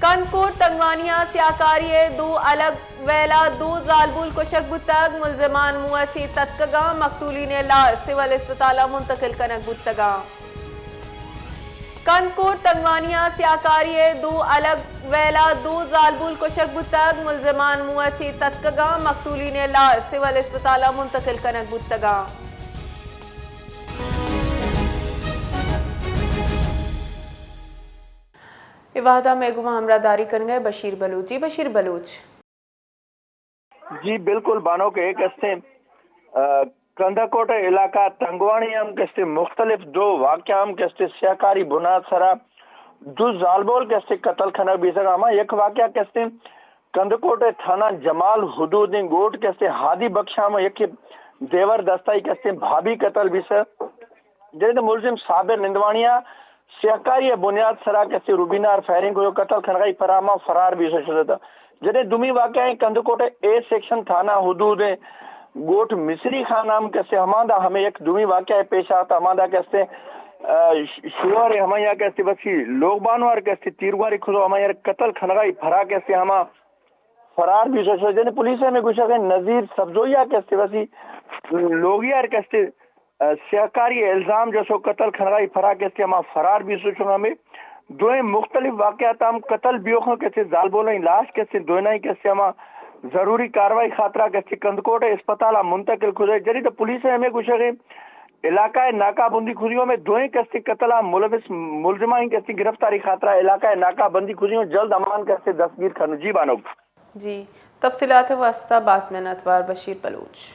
کنکوٹ تنگوانیہ سیاکاری دو الگ ویلا دو زالبول کشک بتگ ملزمان موچی تتکگا مقتولین لار سول اسپتالہ منتقل کنک بتگا کنکوٹ تنگوانیہ سیاکاری دو الگ ویلا دو زالبول کشک بتگ ملزمان موچی تتکگا مقتولین لار سول اسپتالہ منتقل کنک بتگا وحدہ میں گما ہمراہ داری کریں گے بشیر بلوچ جی بشیر بلوچ جی بالکل بانو کے ایک استے کندھکوٹ علاقہ تنگوانی ہم کستے مختلف دو واقعہ ہم کستے سیاکاری بناد سرا دو زالبول کستے قتل کھنک بھی سکا ہما یک واقعہ کستے کندھکوٹ تھانہ جمال حدود گوٹ کستے ہادی بخشا ہم یک دیور دستائی کستے بھابی قتل بھی سکا جیسے ملزم صابر نندوانیہ سیاکاری بنیاد سرا کسی روبینار فیرنگ کو قتل کھنگائی پراما فرار بھی شدہ تھا جنہیں دومی واقعہ ہیں کندھکوٹ اے سیکشن تھانہ حدود گوٹ مصری خان نام کیسے ہماندہ ہمیں ایک دومی واقعہ پیش آتا ہماندہ کیسے شوہر ہمیں یہاں کیسے بسی لوگ بانوار کیسے تیرواری کھدو ہمیں یہاں قتل کھنگائی پھرا کیسے ہمیں فرار بھی شدہ جنہیں پولیس میں کچھ ہے نظیر سبزویا کیسے بسی لوگیار کیسے سیاکاری الزام جو سو قتل کھنگائی فرا کیسے ہم فرار بھی سوچوں ہمیں دوئیں مختلف واقعات ہم قتل بیوخوں کیسے زال بولیں لاش کیسے دوئنائی کیسے ہم ضروری کاروائی خاطرہ کیسے کندکوٹ اسپتالہ منتقل کھدے جنہی تو پولیس ہمیں کچھ ہے علاقہ ناکہ بندی کھدیوں میں دوئیں کیسے قتلہ ملوث ملزمائیں کیسے گرفتاری خاطرہ علاقہ ناکہ بندی کھدیوں جلد امان کیسے دستگیر کرنو جی بانو جی تفصیلات واسطہ باسمین اتوار بشیر بلوچ